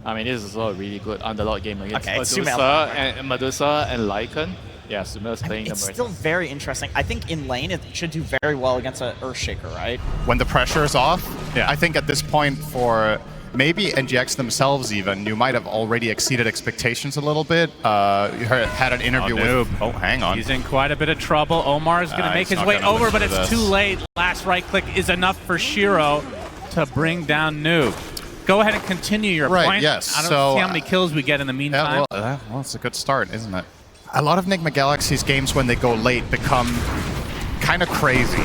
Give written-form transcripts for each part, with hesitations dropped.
I mean, this is a really good underlord game against Sumail Medusa and Lycan. Yeah, Sumail's playing It's them still very interesting. I think in lane it should do very well against an Earthshaker, right? When the pressure is off, I think at this point for maybe NGX themselves even, you might have already exceeded expectations a little bit. You had an interview with... Oh, hang on. He's in quite a bit of trouble. Omar is going to make his way over, but it's too late. Last right click is enough for Shiro to bring down Noob. Go ahead and continue your point. Yes. I don't see how many kills we get in the meantime. Yeah, well, it's a good start, isn't it? A lot of Nigma Galaxy's games, when they go late, become kind of crazy.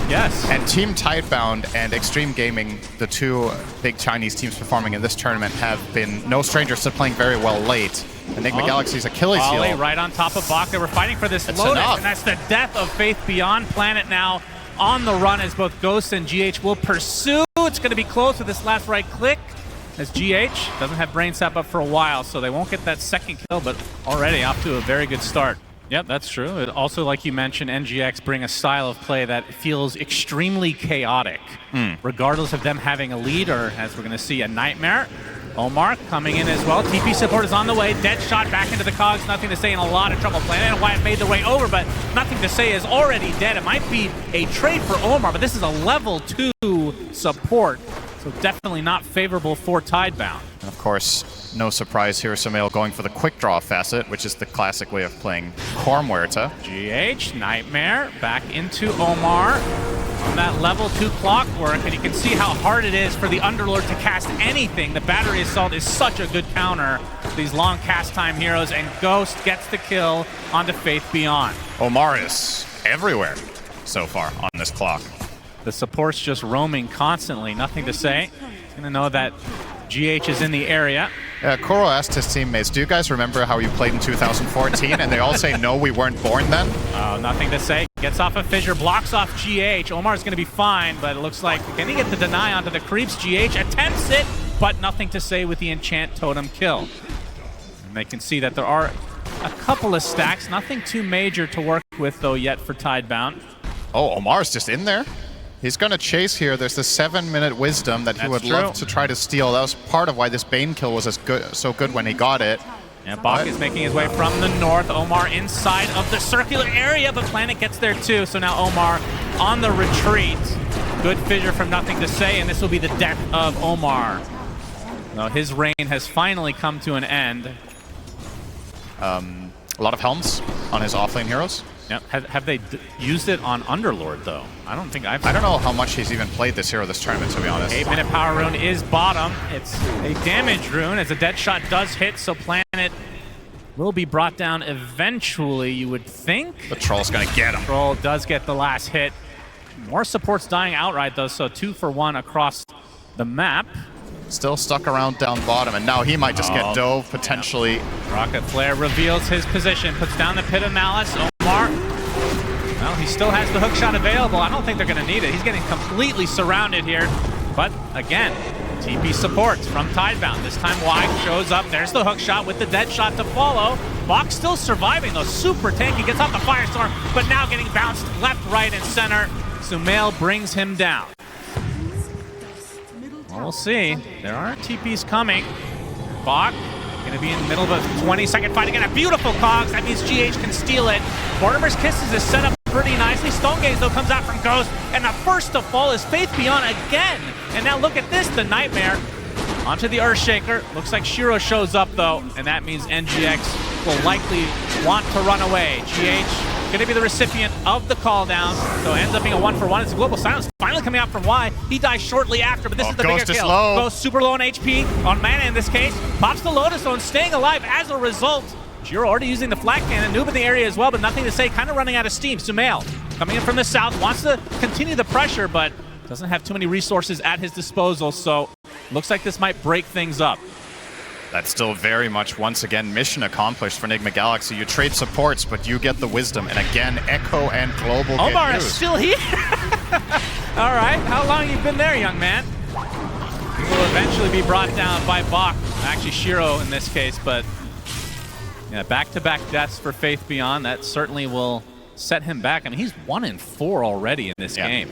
Yes. And Team Tidebound and Xtreme Gaming, the two big Chinese teams performing in this tournament, have been no strangers to playing very well late. And Nigma Galaxy's Achilles heel. Right on top of Bak. They were fighting for this Lotus, and that's the death of Faith Beyond. Planet now on the run as both Ghost and GH will pursue. It's going to be close with this last right click, as GH doesn't have Brain Sap up for a while, so they won't get that second kill, but already off to a very good start. Yep, that's true. It also, like you mentioned, NGX bring a style of play that feels extremely chaotic, regardless of them having a lead or, as we're going to see, a nightmare. Omar coming in as well. TP support is on the way. Dead shot back into the cogs. Nothing to say, in a lot of trouble. Planet and Wyatt made their way over, but Nothing to Say is already dead. It might be a trade for Omar, but this is a level 2 support, so definitely not favorable for Tidebound. And of course, no surprise here, Sumail going for the quick draw facet, which is the classic way of playing Corm Huerta. GH, Nightmare, back into Omar. On that level 2 clockwork, and you can see how hard it is for the Underlord to cast anything. The Battery Assault is such a good counter to these long cast time heroes, and Ghost gets the kill onto Faith Beyond. Omar is everywhere so far on this clock. The support's just roaming constantly. Nothing to Say. Gonna know that GH is in the area. Yeah, Koro asked his teammates, do you guys remember how you played in 2014? And they all say, no, we weren't born then. Oh, Nothing to Say. Gets off a Fissure, blocks off GH. Omar's going to be fine, but it looks like, can he get the deny onto the creeps? GH attempts it, but Nothing to Say with the Enchant Totem kill. And they can see that there are a couple of stacks. Nothing too major to work with, though, yet for Tidebound. Oh, Omar's just in there. He's going to chase here. There's the 7-minute wisdom that he would love to try to steal. That was part of why this Bane kill was so good when he got it. Yeah, Bak is making his way from the north. Omar inside of the circular area, but Planet gets there too. So now Omar on the retreat. Good fissure from Nothing to Say, and this will be the death of Omar. Now his reign has finally come to an end. A lot of helms on his offlane heroes. Yep. Have they used it on Underlord, though? I don't think I don't know how much he's even played this hero this tournament, to be honest. 8-minute power rune is bottom. It's a damage rune as a dead shot does hit, so Planet will be brought down eventually, you would think. The Troll's gonna get him. Troll does get the last hit. More supports dying outright, though, so 2 for 1 across the map. Still stuck around down bottom, and now he might just get dove, potentially. Yeah. Rocket Flare reveals his position, puts down the Pit of Malice. Omar, well, he still has the hookshot available. I don't think they're going to need it. He's getting completely surrounded here. But again, TP supports from Tidebound. This time Y shows up. There's the hookshot with the dead shot to follow. Bak still surviving, though. Super tanky, gets off the Firestorm, but now getting bounced left, right, and center. Sumail brings him down. Well, we'll see. There are TPs coming. Bak gonna be in the middle of a 20-second fight again. A beautiful cogs. That means GH can steal it. Mortimer's Kisses is set up pretty nicely. Stone Gaze, though, comes out from Ghost. And the first to fall is Faith Beyond again. And now look at this, the Nightmare onto the Earthshaker. Looks like Shiro shows up, though. And that means NGX will likely want to run away. GH gonna be the recipient of the call down. So it ends up being a 1-for-1. It's a Global Silence finally coming out from Y. He dies shortly after, but this is the bigger kill. Ghost super low on HP, on mana in this case. Pops the Lotus Zone, staying alive as a result. Shiro already using the flat cannon. Noob in the area as well, but Nothing to Say, kind of running out of steam. Sumail coming in from the south, wants to continue the pressure, but doesn't have too many resources at his disposal, so looks like this might break things up. That's still very much, once again, mission accomplished for Nigma Galaxy. You trade supports, but you get the wisdom. And again, Echo and Global Omar get is used. still here. All right, how long have you been there, young man? He will eventually be brought down by Bak. Actually, Shiro in this case, but yeah, back-to-back deaths for Faith Beyond. That certainly will set him back. I mean, he's 1-4 already in this game.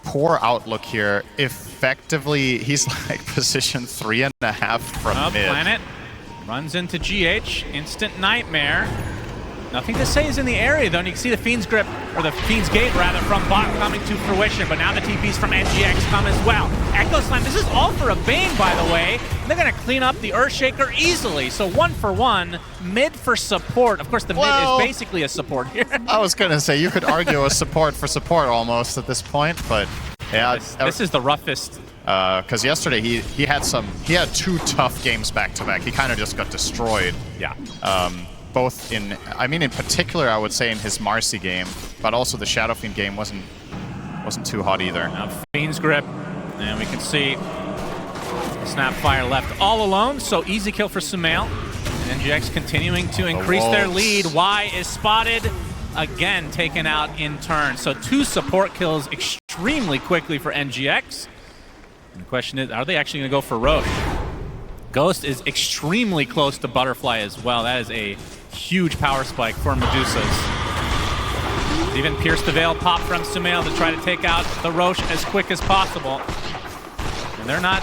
poor outlook here. Effectively, he's like position 3.5 from mid. Planet runs into GH. Instant nightmare. Nothing to say is in the area, though, and you can see the Fiend's Grip, or the Fiend's Gate, rather, from Bot coming to fruition, but now the TPs from NGX come as well. Echo Slam, this is all for a Bane, by the way. They're going to clean up the Earthshaker easily, so 1 for 1, mid for support. Of course, the mid is basically a support here. I was going to say, you could argue a support for support almost at this point, but yeah. This is the roughest. Because yesterday he had 2 tough games back-to-back. He kind of just got destroyed. Yeah. Both in particular, I would say in his Marcy game, but also the Shadow Fiend game wasn't too hot either. Now Fiend's Grip, and we can see Snapfire left all alone, so easy kill for Sumail. And NGX continuing to increase their lead. Y is spotted, again taken out in turn. So 2 support kills extremely quickly for NGX. And the question is, are they actually going to go for Roche? Ghost is extremely close to Butterfly as well. That is a huge power spike for Medusas. Even pierced the veil pop from Sumail to try to take out the Roche as quick as possible. And they're not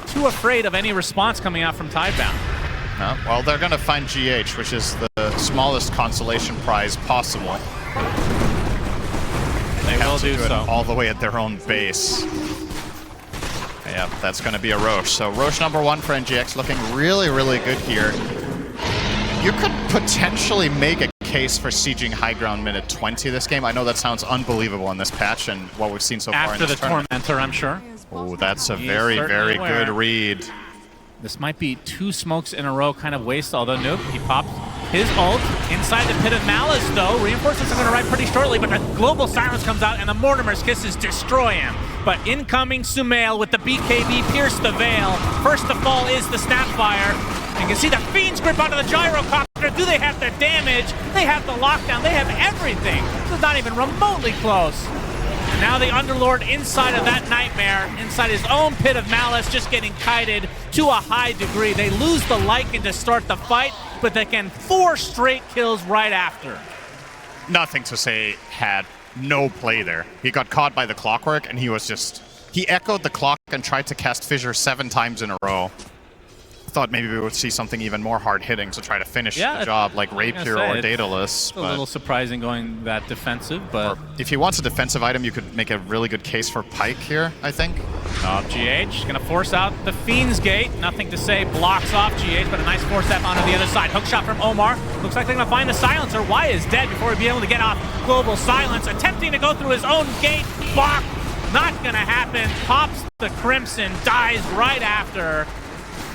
too afraid of any response coming out from Tidebound. Well, they're going to find GH, which is the smallest consolation prize possible. They will do so. All the way at their own base. Yeah, that's going to be a Roche. So Roche #1 for NGX looking really, really good here. You could potentially make a case for sieging high ground minute 20 this game. I know that sounds unbelievable in this patch and what we've seen so far in this tournament. After the Tormentor, I'm sure. Oh, that's a very, very good read. This might be 2 smokes in a row kind of waste, although Nuke, he popped his ult inside the Pit of Malice, though. Reinforcements are going to arrive pretty shortly, but the Global Silence comes out and the Mortimer's Kisses destroy him. But incoming Sumail with the BKB pierce the veil. First to fall is the Snapfire. And you can see the Fiend's Grip onto the Gyrocopter. Do they have the damage? They have the lockdown. They have everything. This is not even remotely close. And now the Underlord inside of that nightmare, inside his own Pit of Malice, just getting kited to a high degree. They lose the Lycan to start the fight, but they can 4 straight kills right after. Nothing to say had no play there. He got caught by the clockwork and he echoed the clock and tried to cast Fissure 7 times in a row. Thought maybe we would see something even more hard-hitting to try to finish the job, like Rapier or Daedalus. It's a little surprising going that defensive, but... if he wants a defensive item, you could make a really good case for Pike here, I think. GH gonna force out the Fiend's Gate. Nothing to say, blocks off GH, but a nice force step onto the other side. Hook shot from Omar. Looks like they're gonna find the Silencer. Y is dead before he'd be able to get off Global Silence. Attempting to go through his own gate. Block. Not gonna happen. Pops the Crimson. Dies right after.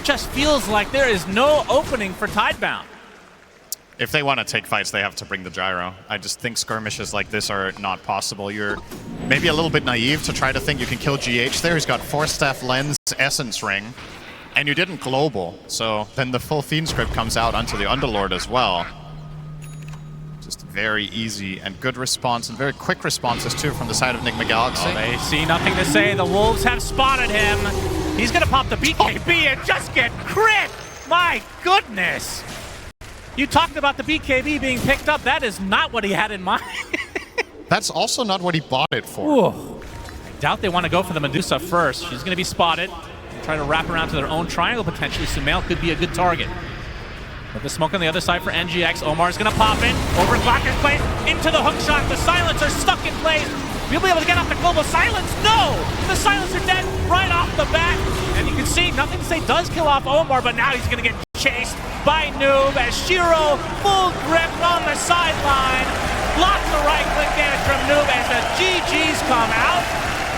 Just feels like there is no opening for Tidebound. If they want to take fights, they have to bring the gyro. I just think skirmishes like this are not possible. You're maybe a little bit naive to try to think you can kill GH there. He's got Force Staff, Lens, Essence Ring, and you didn't global. So then the full Fiend Script comes out onto the Underlord as well. Just very easy and good response, and very quick responses too from the side of Nigma Galaxy. They see nothing to say. The Wolves have spotted him. He's gonna pop the BKB and just get crit! My goodness! You talked about the BKB being picked up. That is not what he had in mind. That's also not what he bought it for. Ooh. I doubt they want to go for the Medusa first. She's gonna be spotted. Try to wrap around to their own triangle potentially. Sumail could be a good target. With the smoke on the other side for NGX, Omar's gonna pop in, overclock in place, into the hook shot, the Silencer stuck in place. We'll be able to get off the Global Silence. No! The Silencer dead right off the bat. And you can see, nothing to say does kill off Omar, but now he's gonna get chased by Noob as Shiro full grip on the sideline. Lots of right-click damage from Noob as the GGs come out.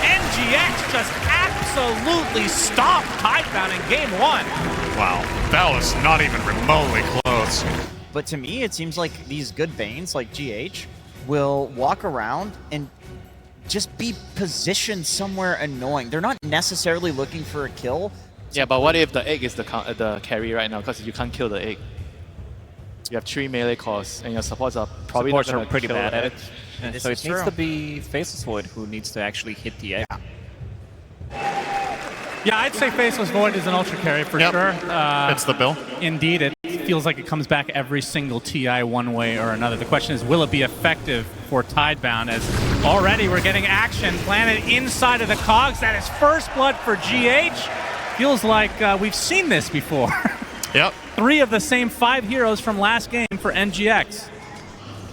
NGX just absolutely stomped Tidebound in game 1. Wow, that was not even remotely close. But to me, it seems like these good Banes, like GH, will walk around and just be positioned somewhere annoying. They're not necessarily looking for a kill. Yeah, but what if the egg is the carry right now? Because you can't kill the egg. You have 3 melee cores, and your supports are probably not going to pretty kill bad at it. Yeah, So it needs to be Faceless Void who needs to actually hit the egg. Yeah, I'd say Faceless Void is an ultra carry for sure. It's the bill. Indeed, it feels like it comes back every single TI one way or another. The question is, will it be effective for Tidebound, as already we're getting action planted inside of the cogs. That is first blood for GH. Feels like we've seen this before. Yep. 3 of the same 5 heroes from last game for NGX.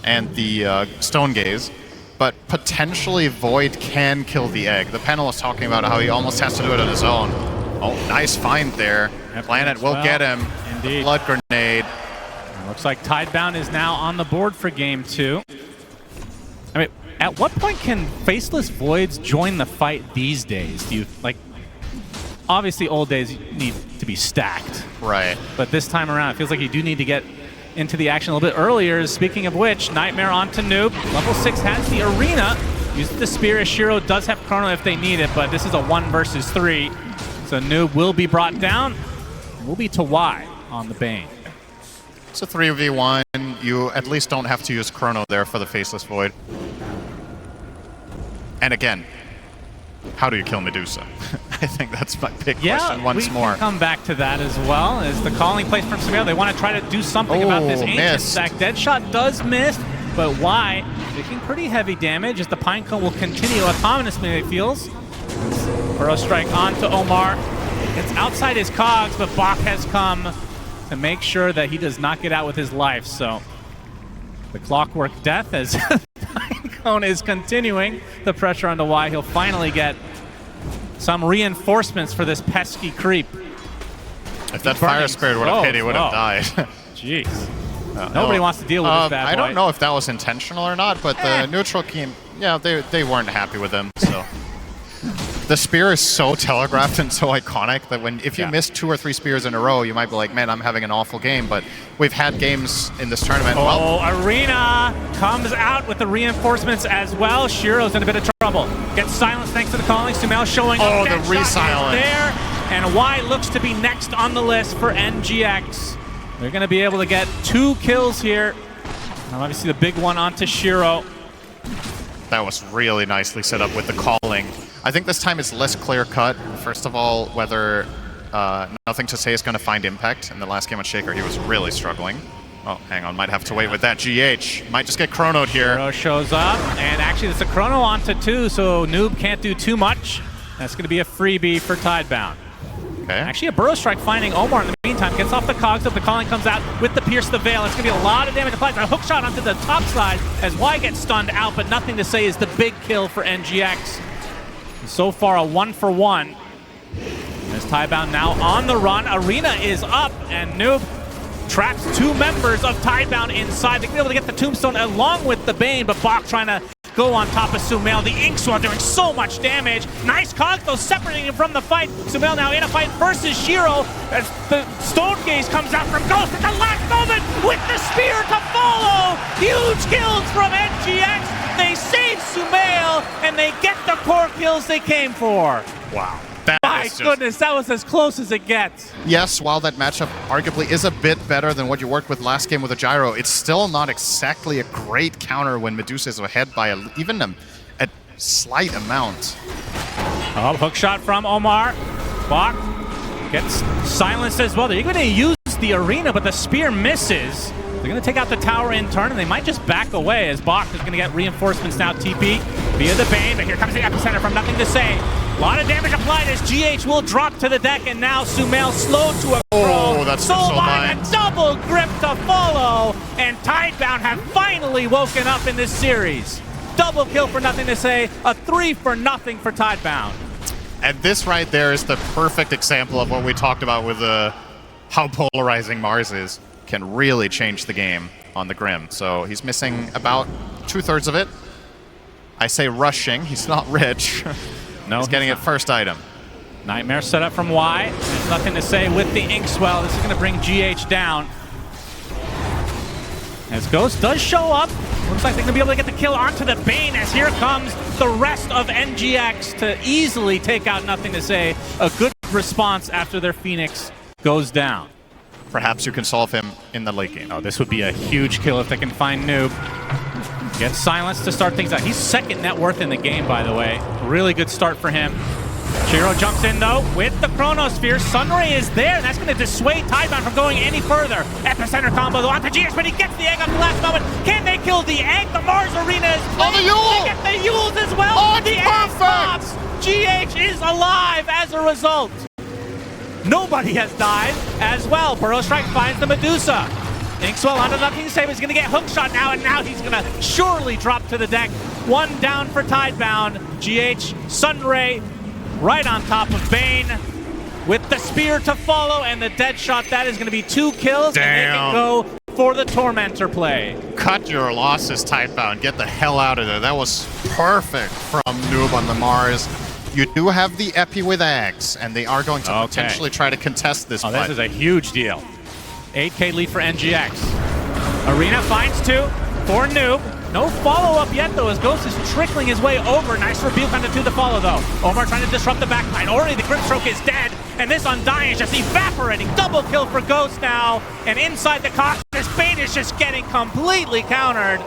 And the Stone Gaze. But potentially Void can kill the egg. The panel is talking about how he almost has to do it on his own. Oh, nice find there. Yep, Planet will get him. Indeed. Blood grenade. Looks like Tidebound is now on the board for game 2. I mean, at what point can Faceless Voids join the fight these days? Do you, like, obviously old days need to be stacked. Right. But this time around, it feels like you do need to get into the action a little bit earlier. Speaking of which, Nightmare onto Noob. Level 6 has the arena. Uses the spear as Shiro does have Chrono if they need it, but this is a 1 versus 3. So Noob will be brought down. Will be to Y on the Bane. It's a 3v1. You at least don't have to use Chrono there for the Faceless Void. And again, how do you kill Medusa? I think that's my big question once more. Can come back to that as well. As the calling place from Sumail, they want to try to do something about this ancient stack. Deadshot does miss, but Y taking pretty heavy damage as the Pinecone will continue autonomously, it feels. Burrow strike onto Omar. It's outside his cogs, but Bach has come to make sure that he does not get out with his life. So the clockwork death as Pinecone is continuing the pressure on the Y. He'll finally get some reinforcements for this pesky creep. If that Fire Spirit would have hit, he would have died. Jeez. Nobody wants to deal with this bad boy. I don't know if that was intentional or not, but the neutral team, yeah, they weren't happy with him. So the spear is so telegraphed and so iconic that if you miss 2 or 3 spears in a row, you might be like, man, I'm having an awful game. But we've had games in this tournament. Oh, Arena comes out with the reinforcements as well. Shiro's in a bit of trouble. Gets silenced thanks to the calling. Sumail showing up. Oh, the re-silence there. And Y looks to be next on the list for NGX. They're going to be able to get 2 kills here. Now, obviously, the big one onto Shiro. That was really nicely set up with the calling. I think this time it's less clear-cut. First of all, whether Nothing to Say is going to find impact. In the last game on Shaker, he was really struggling. Oh, hang on. Might have to wait with that. GH might just get chronoed here. Shiro shows up, and actually it's a chrono onto 2, so Noob can't do too much. That's going to be a freebie for Tidebound. Okay. Actually, a Burrow Strike finding Omar in the meantime. Gets off the cogs up. The calling comes out with the Pierce the Veil. It's going to be a lot of damage applied. A hook shot onto the top side as Y gets stunned out, but Nothing to Say is the big kill for NGX. So far, a 1-for-1. As Tidebound now on the run. Arena is up, and Noob traps 2 members of Tidebound inside. They're going to be able to get the Tombstone along with the Bane, but Bach trying to go on top of Sumail. The Inkswell doing so much damage. Nice cogs, though, separating him from the fight. Sumail now in a fight versus Shiro as the Stone Gaze comes out from Ghost at the last moment with the spear to follow. Huge kills from NGX. They save Sumail, and they get the core kills they came for. Wow. My goodness, that was as close as it gets. Yes, while that matchup arguably is a bit better than what you worked with last game with a gyro, it's still not exactly a great counter when Medusa is ahead by even a slight amount. Oh, hook shot from Omar. Bach gets silenced as well. They're going to use the arena, but the spear misses. They're going to take out the tower in turn, and they might just back away as Bach is going to get reinforcements now. TP via the Bane, but here comes the epicenter from Nothing to Say. A lot of damage applied as GH will drop to the deck, and now Sumail slow to a crawl. Oh, that's Soulbind, a double grip to follow, and Tidebound have finally woken up in this series. Double kill for Nothing to Say, a 3-for-0 for Tidebound. And this right there is the perfect example of what we talked about with how polarizing Mars is. Can really change the game on the Grim. So he's missing about 2/3 of it. I say rushing, he's not rich. No, he's getting it first item. Nightmare set up from Y. There's Nothing to Say with the Inkswell. This is going to bring GH down. As Ghost does show up, looks like they're going to be able to get the kill onto the Bane as here comes the rest of NGX to easily take out Nothing to Say. A good response after their Phoenix goes down. Perhaps you can solve him in the late game. Oh, this would be a huge kill if they can find Noob. Gets silenced to start things out. He's second net worth in the game, by the way. Really good start for him. Shiro jumps in though with the Chronosphere. Sunray is there, and that's going to dissuade Tidebound from going any further. Epicenter combo though onto GX, but he gets the egg up the last moment. Can they kill the egg? The Mars Arena is playing. the Yule! They get the Yules as well. Oh, the egg perfect! pops. GH is alive as a result. Nobody has died as well. Burrow Strike finds the Medusa. Inkswell under nothing to say, but he's going to get hookshot now, and now he's going to surely drop to the deck. One down for Tidebound. GH, Sunray, right on top of Bane with the spear to follow and the dead shot. That is going to be 2 kills. Damn. And they can go for the Tormentor play. Cut your losses, Tidebound. Get the hell out of there. That was perfect from Noob on the Mars. You do have the Epi with Axe, and they are going to potentially try to contest this fight. This is a huge deal. 8K lead for NGX. Arena finds 2 for Noob. No follow-up yet, though, as Ghost is trickling his way over. Nice rebuke on the 2 to follow, though. Omar trying to disrupt the backline. Already the Grimstroke is dead, and this Undying is just evaporating. Double kill for Ghost now, and inside the Cox, this Bane is just getting completely countered.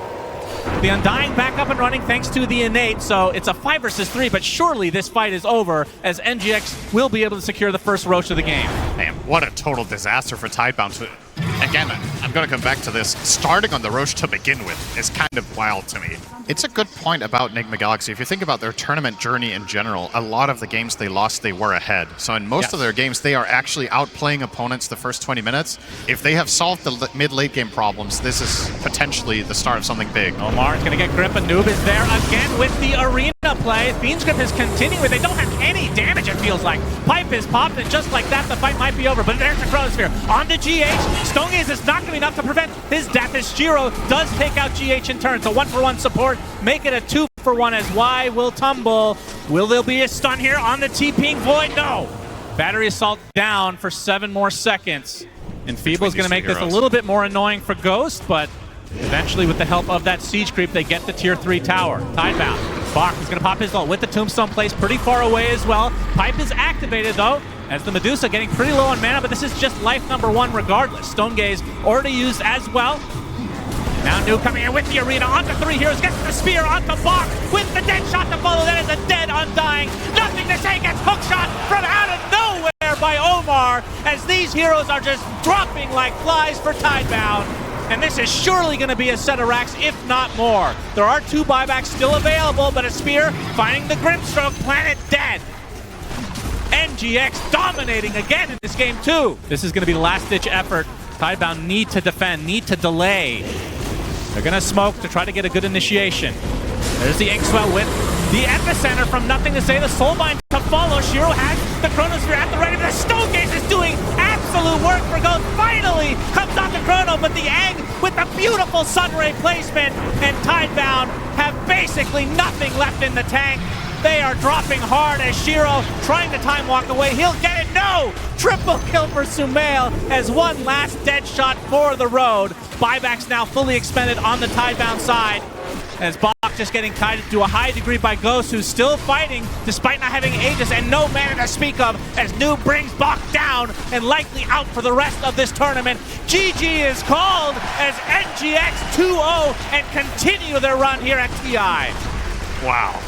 The Undying back up and running thanks to the Innate, so it's a 5 versus 3, but surely this fight is over as NGX will be able to secure the first Roche of the game. Man, what a total disaster for Tidebound. Again, I'm going to come back to this. Starting on the Roche to begin with is kind of wild to me. It's a good point about Nigma Galaxy. If you think about their tournament journey in general, a lot of the games they lost, they were ahead. So in most of their games, they are actually outplaying opponents the first 20 minutes. If they have solved the mid-late game problems, this is potentially the start of something big. Omar is going to get grip, and Noob is there again with the Arena play. Fiend's Grip is continuing. They don't have any damage, it feels like. Pipe is popped, and just like that, the fight might be over. But there's the Chronosphere. On to GH. Stonegaze is not going to be enough to prevent his death as Shiro does take out GH in turn. So 1-for-1 support. Make it a 2-for-1 as Y will tumble. Will there be a stun here on the TPing Void? No. Battery Assault down for 7 more seconds. And Feeble's going to make this a little bit more annoying for Ghost, but eventually with the help of that Siege Creep, they get the Tier 3 tower. Tidebound. Bach is going to pop his ult with the Tombstone placed pretty far away as well. Pipe is activated though, as the Medusa getting pretty low on mana, but this is just life number 1 regardless. Stonegaze already used as well. Now Noob coming in with the Arena, onto 3 heroes, gets the spear onto Bach with the dead shot to follow. That is a dead Undying. Nothing to say, gets hookshot from out of nowhere by Omar, as these heroes are just dropping like flies for Tidebound. And this is surely going to be a set of racks, if not more. There are 2 buybacks still available, but a spear finding the Grimstroke, planet dead. NGX dominating again in this game too. This is going to be the last-ditch effort. Tidebound need to defend, need to delay. They're going to smoke to try to get a good initiation. There's the Inkswell with the Epicenter from nothing to say. The Soulbind to follow. Shiro has the Chronosphere at the ready, but the Stonegaze is doing absolute work for Ghost. Finally comes on the Chrono, but the egg with the beautiful Sunray placement, and Tidebound have basically nothing left in the tank. They are dropping hard as Shiro trying to time walk away. He'll get it. No! Triple kill for Sumail as one last dead shot for the road. Buybacks now fully expended on the Tidebound side, as Bach just getting kited to a high degree by Ghost, who's still fighting despite not having Aegis and no mana to speak of, as Noob brings Bach down and likely out for the rest of this tournament. GG is called as NGX 2-0 and continue their run here at TI. Wow.